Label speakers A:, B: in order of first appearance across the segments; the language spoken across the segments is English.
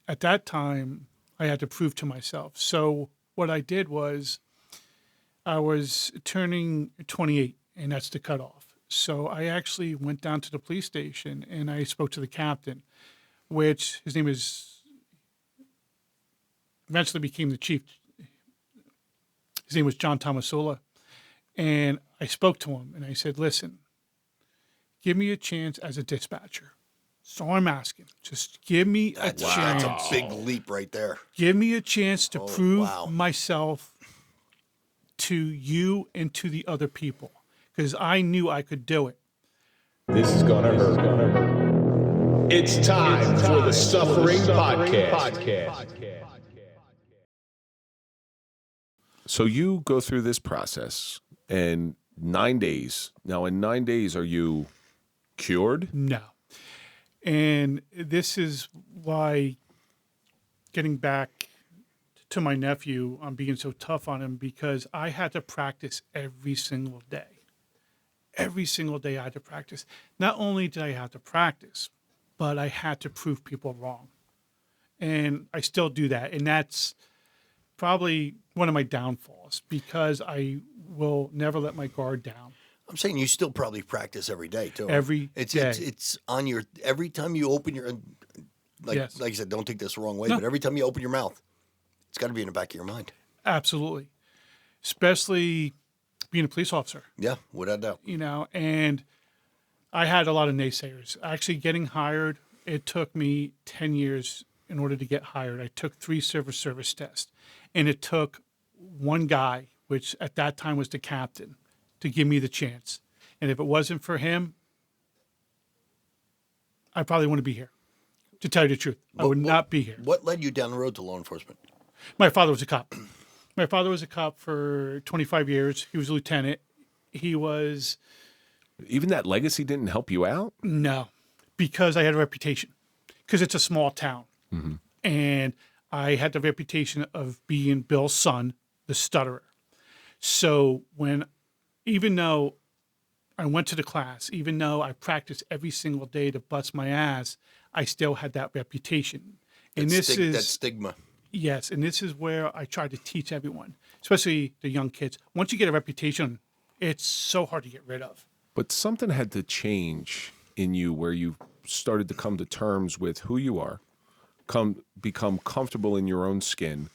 A: at that time, I had to prove to myself. So what I did was I was turning 28, and that's the cutoff. So I actually went down to the police station and I spoke to the captain, which his name is eventually became the chief. His name was John Tomasula. And I spoke to him and I said, listen, give me a chance as a dispatcher. So I'm asking, just give me a chance.
B: That's a big leap right there.
A: Give me a chance to prove
B: wow.
A: myself to you and to the other people because I knew I could do it.
C: This is gonna hurt. It's time for the Suffering Podcast.
D: So you go through this process in 9 days. Now, in 9 days, are you cured?
A: No. And this is why, getting back to my nephew, I'm being so tough on him because I had to practice every single day. Every single day I had to practice. Not only did I have to practice, but I had to prove people wrong. And I still do that. And that's probably one of my downfalls because I will never let my guard down.
B: I'm saying you still probably practice every day too.
A: Every
B: it's,
A: day.
B: It's on your every time you open your like
A: Yes.
B: like I said, don't take this the wrong way,
A: No.
B: but every time you open your mouth, it's got to be in the back of your mind.
A: Absolutely. Especially being a police officer.
B: Yeah, without doubt.
A: You know, and I had a lot of naysayers. Actually getting hired, it took me 10 years in order to get hired. I took 3 service tests, and it took one guy, which at that time was the captain, to give me the chance. And if it wasn't for him, I probably wouldn't be here. To tell you the truth, I would not be here.
B: What led you down the road to law enforcement?
A: My father was a cop. My father was a cop for 25 years. He was a lieutenant. He was...
D: Even that legacy didn't help you out?
A: No, because I had a reputation. Because it's a small town.
D: Mm-hmm.
A: And I had the reputation of being Bill's son, the stutterer. So even though I went to the class, even though I practiced every single day to bust my ass, I still had that reputation. And
B: That
A: this
B: stigma.
A: Yes, and this is where I try to teach everyone, especially the young kids. Once you get a reputation, it's so hard to get rid of.
D: But something had to change in you where you started to come to terms with who you are, become comfortable in your own skin,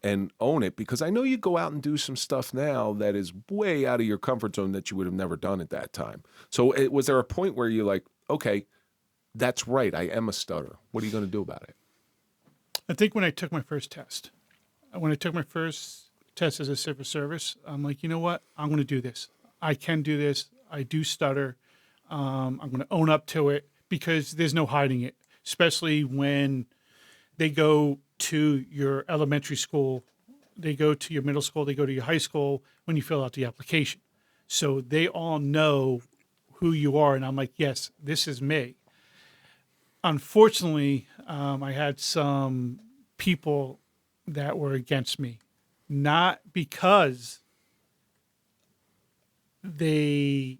D: and own it. Because I know you go out and do some stuff now that is way out of your comfort zone that you would have never done at that time. So was there a point where you're like, okay, that's right, I am a stutterer. What are you going to do about it?
A: I think when I took my first test as a civil service, I'm like, you know what? I'm going to do this. I can do this. I do stutter. I'm going to own up to it because there's no hiding it, especially when they go to your elementary school, they go to your middle school, they go to your high school when you fill out the application. So they all know who you are. And I'm like, yes, this is me. Unfortunately, I had some people that were against me, not because they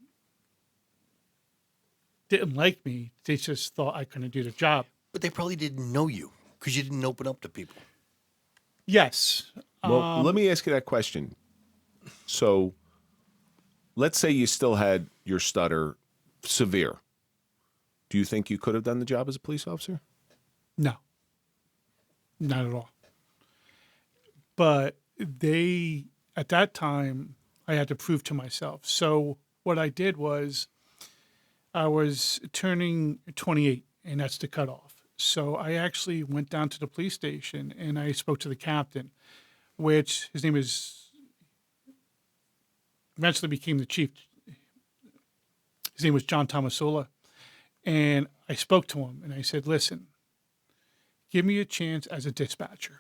A: didn't like me. They just thought I couldn't do the job.
B: But they probably didn't know you because you didn't open up to people.
A: Yes.
D: Well, let me ask you that question. So let's say you still had your stutter severe. Do you think you could have done the job as a police officer?
A: No. Not at all. But at that time, I had to prove to myself. So what I did was I was turning 28, and that's the cutoff. So I actually went down to the police station and I spoke to the captain, which his name is eventually became the chief. His name was John Tomasula. And I spoke to him and I said, listen, give me a chance as a dispatcher.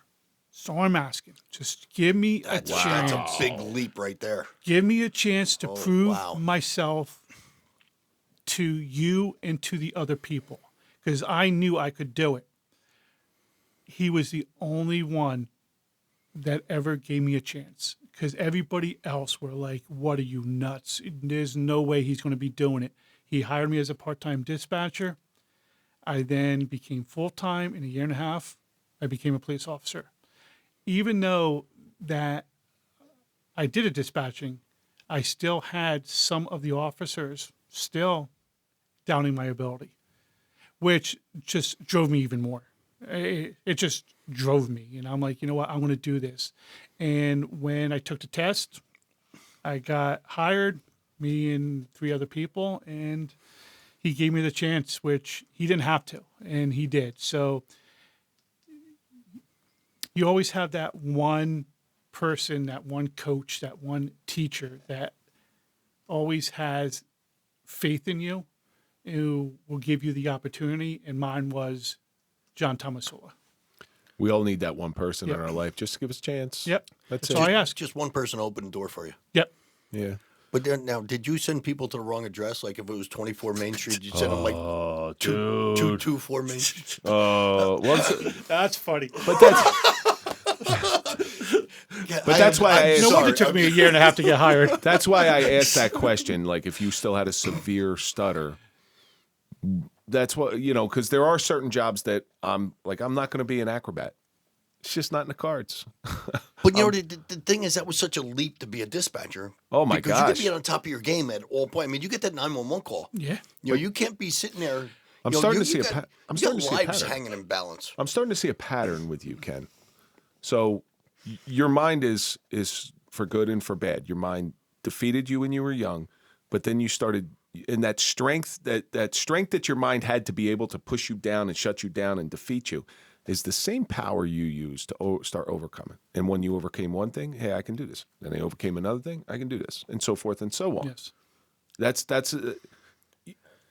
A: So I'm asking, just give me a chance.
B: That's a big leap right there.
A: Give me a chance to prove
B: wow.
A: myself to you and to the other people because I knew I could do it. He was the only one that ever gave me a chance because everybody else were like, what are you, nuts? There's no way he's going to be doing it. He hired me as a part-time dispatcher. I then became full-time. In a year and a half, I became a police officer. Even though that I did a dispatching, I still had some of the officers still doubting my ability, which just drove me even more. It just drove me. And I'm like, you know what? I want to do this. And when I took the test, I got hired, me and 3 other people, and he gave me the chance, which he didn't have to, and he did. So you always have that one person, that one coach, that one teacher that always has faith in you, who will give you the opportunity. And mine was John Tomasula.
D: We all need that one person
A: Yep.
D: in our life just to give us a chance.
A: Yep.
D: That's
A: That's
D: it.
A: all I ask.
B: Just one person opened the door for you.
A: Yep.
D: Yeah.
B: But then, now, did you send people to the wrong address? Like if it was 24 Main Street, you send them like
D: Oh,
B: 224 Main Street.
D: Oh, well, it's-
A: That's funny.
D: but that's
B: Yeah,
D: But that's why I-
A: No
D: sorry,
A: wonder it took me a year and a half to get hired.
D: that's why I asked that question. Like, if you still had a severe stutter, that's what because there are certain jobs that I'm not going to be an acrobat. It's just not in the cards.
B: But you know, the thing is, that was such a leap to be a dispatcher.
D: Oh, my
B: because you
D: gosh.
B: got to be on top of your game at all points. I mean, you get that 911 call.
A: Yeah.
B: You can't be sitting there.
D: I'm
B: you know,
D: starting
B: you-
D: to see
B: you
D: a
B: got-
D: pa- I'm
B: you
D: starting
B: got
D: to see a
B: lives
D: pattern.
B: hanging in balance.
D: I'm starting to see a pattern with you, Ken. So your mind is for good and for bad. Your mind defeated you when you were young, but then you started in that strength that your mind had to be able to push you down and shut you down and defeat you is the same power you use to start overcoming. And when you overcame one thing, hey, I can do this. Then I overcame another thing, I can do this, and so forth and so on.
A: Yes.
D: That's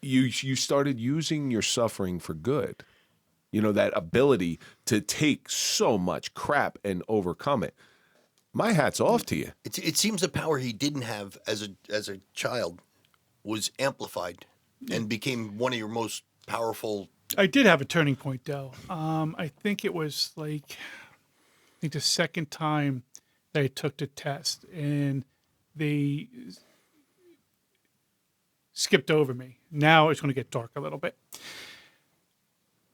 D: you started using your suffering for good. That ability to take so much crap and overcome it. My hat's off to you.
B: It seems the power he didn't have as a child was amplified and became one of your most powerful.
A: I did have a turning point, though. I think it was the second time that I took the test, and they skipped over me. Now it's going to get dark a little bit.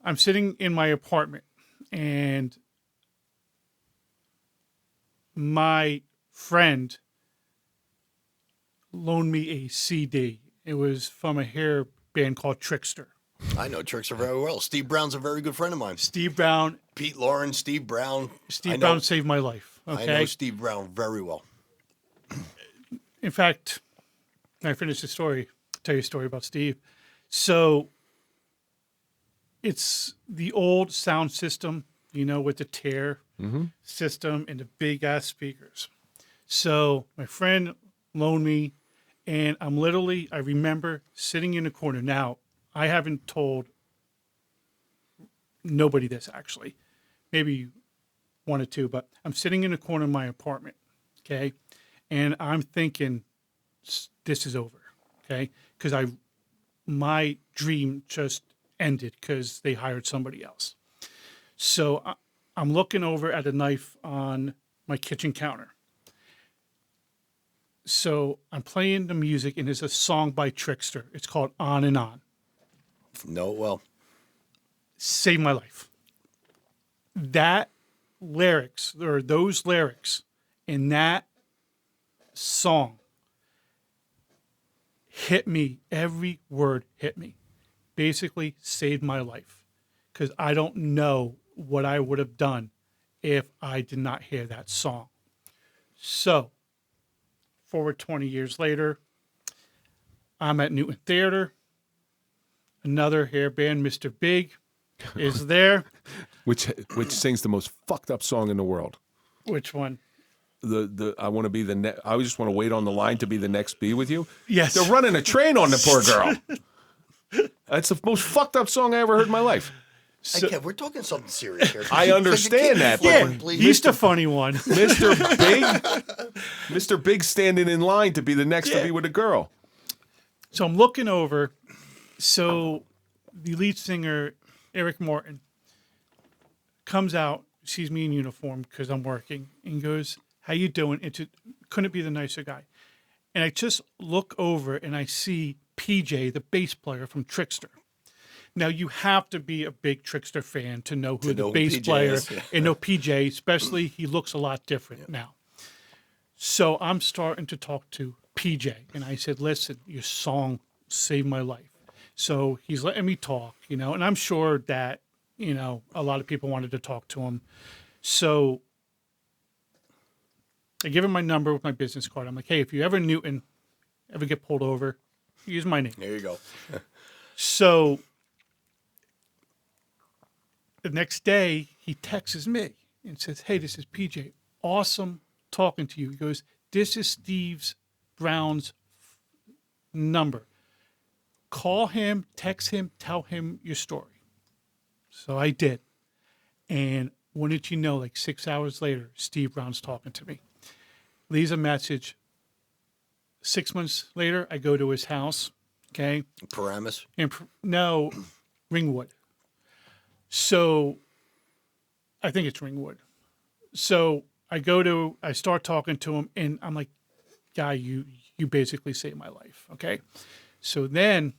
A: I'm sitting in my apartment, and my friend loaned me a CD. It was from a hair band called Trickster.
B: I know Trickster very well. Steve Brown's a very good friend of mine.
A: Steve Brown.
B: Pete Lawrence, Steve Brown.
A: Steve Brown saved my life. Okay.
B: I know Steve Brown very well.
A: In fact, when I finish the story, I'll tell you a story about Steve. So it's the old sound system, with the tear system and the big ass speakers. So my friend loaned me, and I remember sitting in the corner. Now, I haven't told nobody this actually, maybe 1 or 2, but I'm sitting in the corner of my apartment, okay? And I'm thinking, this is over, okay? Because my dream just ended because they hired somebody else. So I'm looking over at a knife on my kitchen counter. So I'm playing the music, and there's a song by Trickster. It's called On and On.
B: No, well,
A: Saved my life. That lyrics, or those lyrics in that song hit me. Every word hit me. Basically saved my life, because I don't know what I would have done if I did not hear that song. So, forward 20 years later, I'm at Newton Theater. Another hair band, Mr. Big, is there.
D: Which sings the most fucked up song in the world.
A: Which one?
D: I want to be the I just want to wait on the line to be the next be with you.
A: Yes.
D: They're running a train on the poor girl. That's the most fucked up song I ever heard in my life.
A: So,
B: Kev, we're talking something serious here.
D: I understand that, but
A: yeah,
D: when
B: please.
A: he's the funny one.
D: Mr. Big standing in line to be the next to be with a girl.
A: So I'm looking over. So the lead singer, Eric Morton, comes out, sees me in uniform because I'm working, and goes, "How you doing?" Couldn't be the nicer guy. And I just look over and I see PJ, the bass player from Trickster. Now you have to be a big Trickster fan to know who
B: To
A: the
B: know who
A: bass
B: PJ
A: player
B: is, yeah.
A: and know PJ, especially he looks a lot different now. So I'm starting to talk to PJ, and I said, "Listen, your song saved my life." So he's letting me talk, and I'm sure that a lot of people wanted to talk to him. So I give him my number with my business card. I'm like, "Hey, if you ever in Newton, ever get pulled over, use my name."
B: There you go.
A: So the next day, he texts me and says, "Hey, this is PJ. Awesome talking to you." He goes, "This is Steve Brown's number. Call him, text him, tell him your story." So I did. And wouldn't you know, like 6 hours later, Steve Brown's talking to me. Leaves a message. 6 months later, I go to his house. Okay.
B: Paramus.
A: And no, Ringwood. So I think it's Ringwood. So I start talking to him, and I'm like, "Guy, you basically saved my life." Okay. So then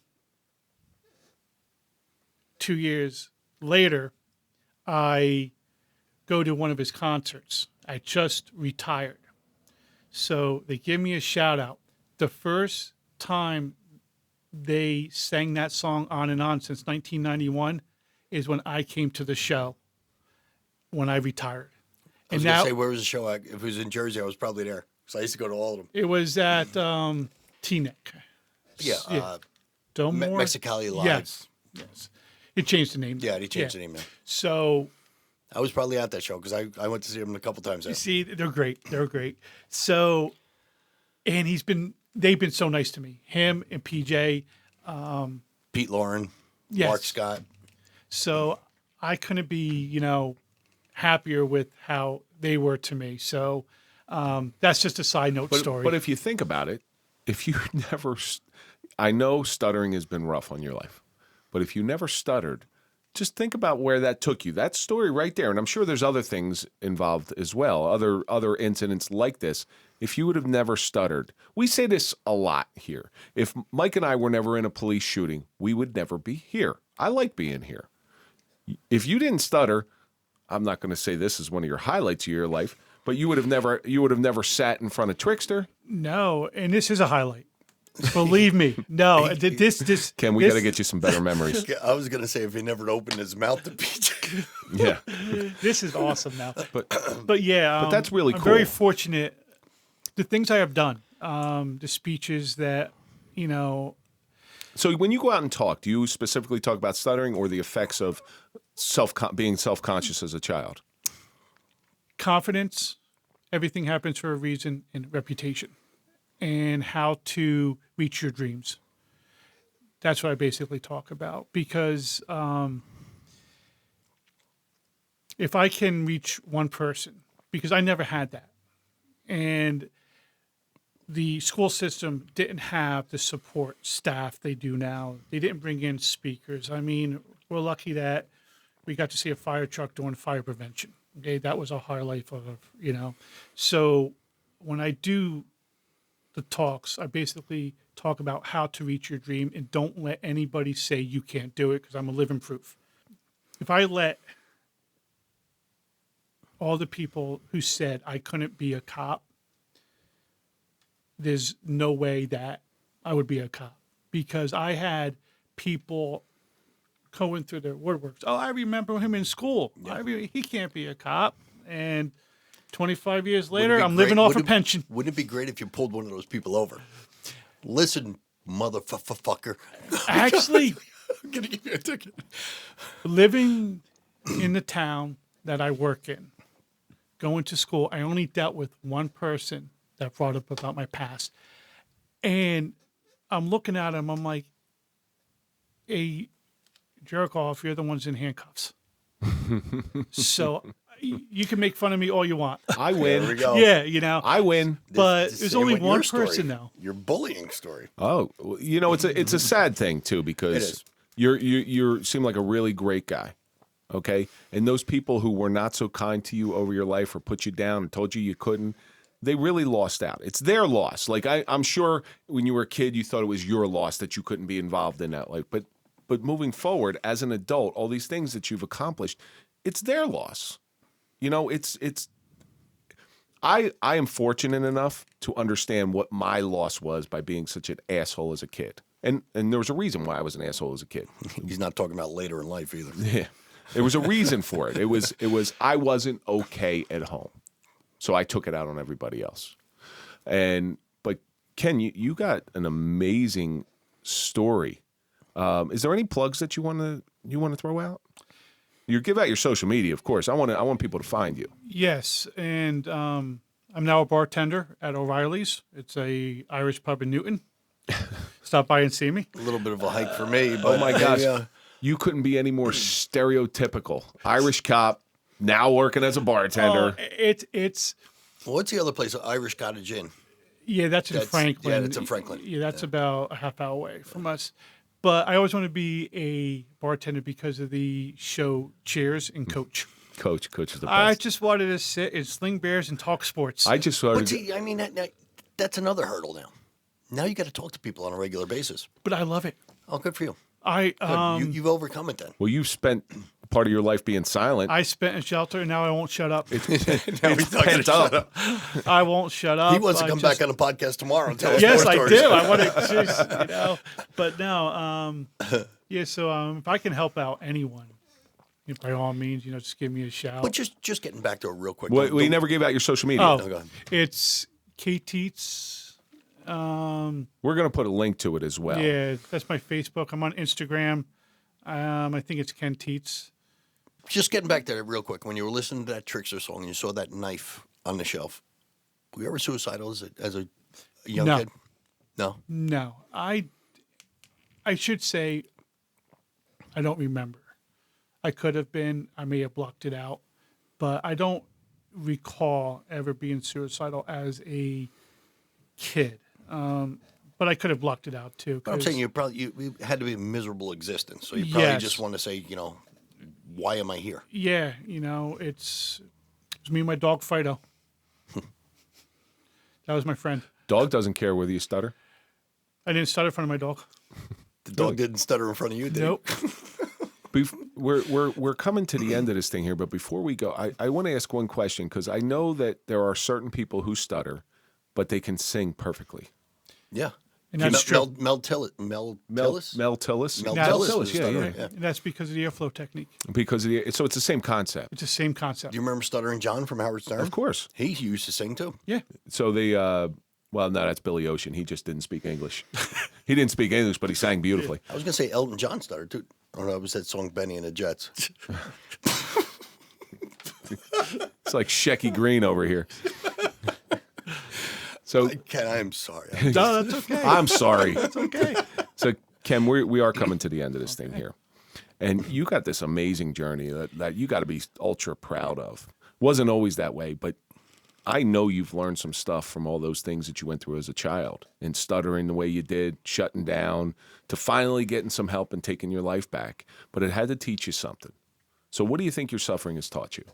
A: 2 years later, I go to one of his concerts. I just retired. So they give me a shout out. The first time they sang that song On and On since 1991 is when I came to the show when I retired.
B: I was
A: And
B: going to
A: now
B: say, where was the show at? If it was in Jersey, I was probably there. Because I used to go to all of them.
A: it was at T-Neck.
B: Yeah.
A: Domore.
B: Mexicali Live.
A: Yes. It changed the name.
B: Yeah, he changed the name now.
A: So
B: I was probably at that show because I went to see him a couple times there.
A: you see, they're great. They're great. So, and they've been so nice to me. Him and PJ.
B: Pete Lauren,
A: Yes.
B: Mark Scott.
A: So I couldn't be, happier with how they were to me. So that's just a side note story.
D: But if you think about it, if you never, I know stuttering has been rough on your life, but if you never stuttered, just think about where that took you. That story right there, and I'm sure there's other things involved as well, other incidents like this. If you would have never stuttered, we say this a lot here. If Mike and I were never in a police shooting, we would never be here. I like being here. If you didn't stutter, I'm not going to say this is one of your highlights of your life, but you would have never sat in front of Trickster.
A: No, and this is a highlight. Believe me. No, this.
D: Ken, we got to get you some better memories.
B: I was going to say if he never opened his mouth to PJ.
D: Yeah.
A: This is awesome now.
D: But
A: yeah,
D: but that's really
A: I'm
D: cool.
A: very fortunate. The things I have done, the speeches that,
D: So when you go out and talk, do you specifically talk about stuttering or the effects of being self-conscious as a child?
A: confidence, everything happens for a reason, and reputation, and how to reach your dreams. That's what I basically talk about, because if I can reach one person, because I never had that, and the school system didn't have the support staff they do now. They didn't bring in speakers. I mean, we're lucky that we got to see a fire truck doing fire prevention. Okay, that was a highlight of, So when I do the talks, I basically talk about how to reach your dream, and don't let anybody say you can't do it, because I'm a living proof. If I let all the people who said I couldn't be a cop, there's no way that I would be a cop, because I had people going through their woodworks. Oh, I remember him in school. He can't be a cop. And 25 years later, I'm living off a pension.
B: Wouldn't it be great if you pulled one of those people over? Listen, motherfucker.
A: Actually,
B: I'm going to give you a ticket.
A: living in the town that I work in, going to school, I only dealt with one person that brought up about my past. And I'm looking at him, I'm like, hey, jerk off, you're the ones in handcuffs. So you can make fun of me all you want.
D: I win.
B: There we go.
A: Yeah,
D: I win.
A: But
B: This
A: there's
B: is
A: only
B: your
A: one
B: story,
A: person now.
B: Your bullying story.
D: Oh, it's a sad thing too,
B: It
D: because
B: is.
D: you seem like a really great guy. Okay, and those people who were not so kind to you over your life or put you down and told you couldn't, they really lost out. It's their loss. Like I'm sure when you were a kid, you thought it was your loss that you couldn't be involved in that life. But but moving forward as an adult, all these things that you've accomplished, it's their loss. You know, I am fortunate enough to understand what my loss was by being such an asshole as a kid. And there was a reason why I was an asshole as a kid.
B: He's not talking about later in life either.
D: Yeah. There was a reason for it. It was I wasn't okay at home. So I took it out on everybody else. But Ken, you got an amazing story. Is there any plugs that you want to throw out? You give out your social media, of course. I want people to find you.
A: Yes, and I'm now a bartender at O'Reilly's. It's a Irish pub in Newton. Stop by and see me.
B: A little bit of a hike for me. But
D: Oh my gosh, you couldn't be any more stereotypical. Irish cop, now working as a bartender.
A: It's
B: What's the other place? Irish Cottage Inn.
A: yeah, that's in Franklin.
B: Yeah, that's in Franklin.
A: Yeah, that's about a half hour away from us. But I always want to be a bartender because of the show Cheers and Coach.
D: Coach is the best.
A: I just wanted to sit and sling beers and talk sports.
D: I just started.
B: But see, I mean, that's another hurdle now. Now you got to talk to people on a regular basis.
A: But I love it.
B: Oh, good for you.
A: Good.
B: You've overcome it then.
D: Well, you've spent part of your life being silent.
A: I spent in shelter, and now I won't shut up.
B: Now he's not gonna
D: pent
B: shut
D: up.
A: I won't shut up.
B: He wants to
A: I
B: come
A: just-
B: back on the podcast tomorrow and tell us
A: Yes,
B: more
A: I
B: stories.
A: do. I want to, But no, yeah. So if I can help out anyone, by all means, just give me a shout.
B: But just getting back to it real quick.
D: Well, we never gave out your social media.
A: Oh,
B: go ahead.
A: it's Ken Teets.
D: We're going to put a link to it as well.
A: Yeah, that's my Facebook. I'm on Instagram. I think it's Ken Teets.
B: Just getting back to that real quick. When you were listening to that Trickster song and you saw that knife on the shelf, were you ever suicidal as a young
A: No.
B: kid? No.
A: No, I should say I don't remember. I could have been. I may have blocked it out, but I don't recall ever being suicidal as a kid. But I could have blocked it out too.
B: But I'm
A: 'cause-
B: saying you had to be a miserable existence. So you probably
A: Yes.
B: just want to say, why am I here?
A: Yeah, it's me and my dog Fido. That was my friend.
D: Dog doesn't care whether you stutter.
A: I didn't stutter in front of my dog.
B: The dog didn't stutter in front of you, did he?
A: Nope.
D: We're coming to the end of this thing here, but before we go, I want to ask one question because I know that there are certain people who stutter, but they can sing perfectly.
B: Yeah.
A: And that's true.
B: Mel Tillis. Mel Tillis?
D: Mel Tillis.
B: Mel
A: Now-
B: Tillis
D: Tillis,
B: was
D: yeah,
B: stuttering,
D: yeah.
A: And that's because of the airflow technique.
D: Because of so it's the same concept.
A: It's the same concept.
B: Do you remember Stuttering John from Howard Stern?
D: Of course.
B: He used to sing too.
A: Yeah.
D: So well, no, that's Billy Ocean. He just didn't speak English. He didn't speak English, but he sang beautifully.
B: I was going to say Elton John stuttered too. Oh, no, it was that song Benny and the Jets.
D: It's like Shecky Green over here. So
B: Ken, I am sorry.
A: No, that's okay.
D: I'm sorry.
A: That's okay.
D: So Ken, we are coming to the end of this thing here, and you got this amazing journey that you got to be ultra proud of. Wasn't always that way, but I know you've learned some stuff from all those things that you went through as a child, and stuttering the way you did, shutting down, to finally getting some help and taking your life back. But it had to teach you something. So what do you think your suffering has taught you?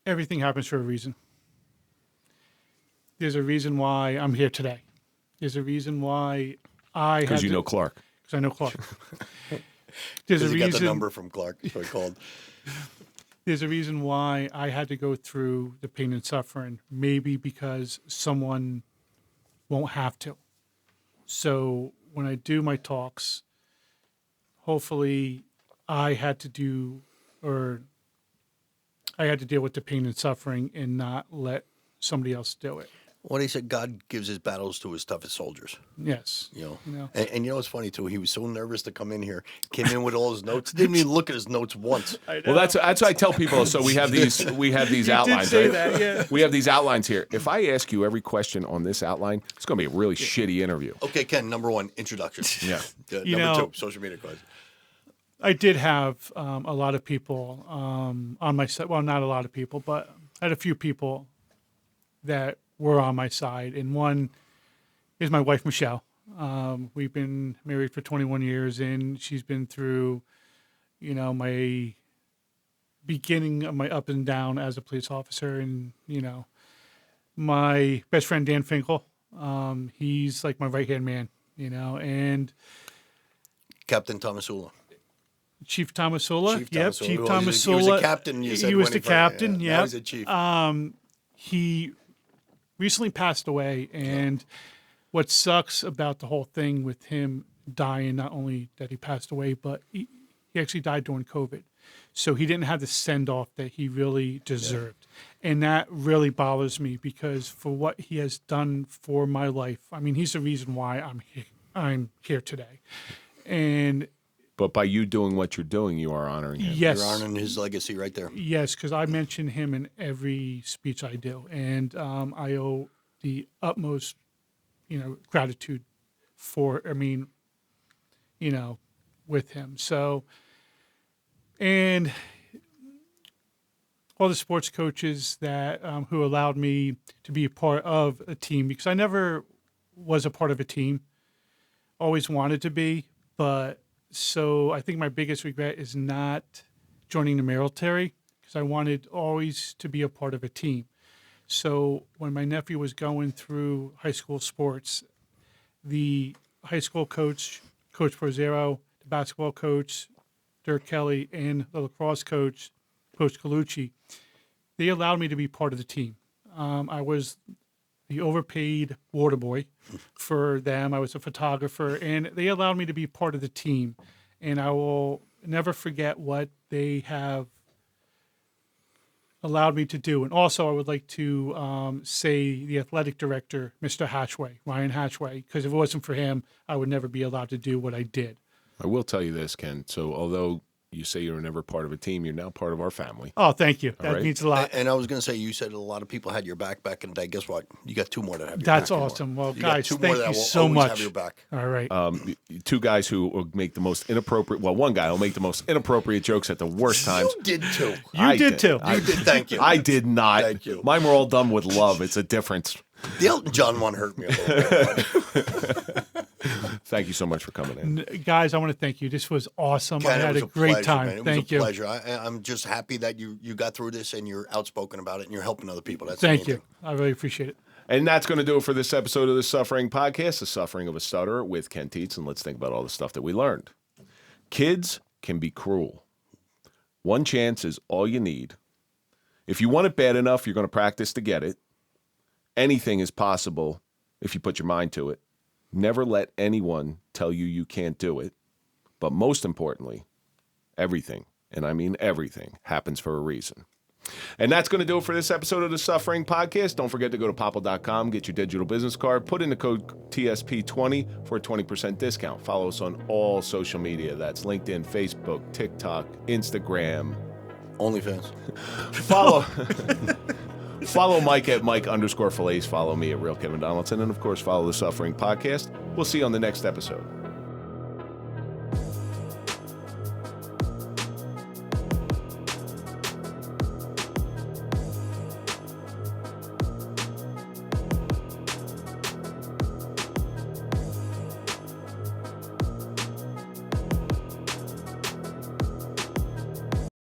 A: Everything happens for a reason. There's a reason why I'm here today. There's a reason why I
D: Because you know Clark.
A: Because I know Clark. There's a
B: Because he got the
A: reason.
B: number from Clark, so he called.
A: There's a reason why I had to go through the pain and suffering. Maybe because someone won't have to. So when I do my talks, hopefully I had to deal with the pain and suffering and not let somebody else do it.
B: Well, he said God gives his battles to his toughest soldiers.
A: Yes.
B: You know,
A: know.
B: And you know what's funny too? He was so nervous to come in here. Came in with all his notes. Didn't even look at his notes once.
D: Well, that's what I tell people. So we have these outlines,
A: say
D: right?
A: that, yeah.
D: We have these outlines here. If I ask you every question on this outline, it's going to be a really shitty interview.
B: Okay, Ken. Number one, introduction.
D: Yeah.
A: You
B: number
A: know-
B: two, social media question.
A: I did have a lot of people on my side. Well, not a lot of people, but I had a few people that were on my side. And one is my wife, Michelle. We've been married for 21 years, and she's been through, my beginning of my up and down as a police officer. And, my best friend, Dan Finkel, He's like my right-hand man, and
B: Captain Tomasula.
A: Chief Tomasula.
B: Chief
A: Yep,
B: Tomasula.
A: Chief
B: He was
A: Tomasula.
B: a captain, you said,
A: He was
B: when
A: the
B: first-
A: captain,
B: yeah. Now
A: yep.
B: he's a chief.
A: He recently passed away, and what sucks about the whole thing with him dying, not only that he passed away, but he actually died during COVID. So he didn't have the send-off that he really deserved. And that really bothers me because for what he has done for my life, I mean, he's the reason why I'm here today. And
D: But by you doing what you're doing, you are honoring him.
A: yes.
B: You're honoring his legacy right there.
A: Yes, because I mention him in every speech I do, and I owe the utmost, gratitude for. With him. So, and all the sports coaches that who allowed me to be a part of a team, because I never was a part of a team, always wanted to be, but. So I think my biggest regret is not joining the military because I wanted always to be a part of a team. So when my nephew was going through high school sports, the high school coach, Coach Porzero, the basketball coach, Dirk Kelly, and the lacrosse coach, Coach Colucci, they allowed me to be part of the team. I was the overpaid water boy for them. I was a photographer, and they allowed me to be part of the team. And I will never forget what they have allowed me to do. And also, I would like to say the athletic director, Mr. Hatchway, Ryan Hatchway, because if it wasn't for him, I would never be allowed to do what I did.
D: I will tell you this, Ken. So although you say you were never part of a team, you're now part of our family.
A: Oh, thank you. That
D: right.
A: means a lot.
B: And I was going to say, you said a lot of people had your back in the day. Guess what? You got two more that have your
A: That's
B: back.
A: awesome. Well,
B: You got
A: guys,
B: two more
A: thank
B: that
A: you
B: will
A: so
B: always
A: much.
B: have your back.
A: All right.
D: Two guys who will make the most inappropriate. Well, one guy will make the most inappropriate jokes at the worst times.
B: You did too.
A: You did too.
B: You did. Thank you.
D: I did not.
B: Thank you.
D: Mine were all done with love. It's a difference.
B: The Elton John one hurt me a little bit.
D: Thank you so much for coming in.
A: Guys, I want to thank you. This was awesome.
B: Ken,
A: I had
B: it was
A: a great
B: pleasure,
A: time.
B: man. It
A: Thank
B: was a
A: you.
B: pleasure. I'm just happy that you got through this and you're outspoken about it and you're helping other people. That's
A: Thank
B: the main
A: you.
B: thing.
A: I really appreciate it.
D: And that's going to do it for this episode of the Suffering Podcast, The Suffering of a Stutterer with Ken Teets. And let's think about all the stuff that we learned. Kids can be cruel. One chance is all you need. If you want it bad enough, you're going to practice to get it. Anything is possible if you put your mind to it. Never let anyone tell you you can't do it. But most importantly, everything, and I mean everything, happens for a reason. And that's going to do it for this episode of the Suffering Podcast. Don't forget to go to popple.com, get your digital business card, put in the code TSP20 for a 20% discount. Follow us on all social media. That's LinkedIn, Facebook, TikTok, Instagram.
B: OnlyFans.
D: Follow Mike at Mike_Falaise. Follow me at Realkevindonaldson. And, of course, follow the Suffering Podcast. We'll see you on the next episode.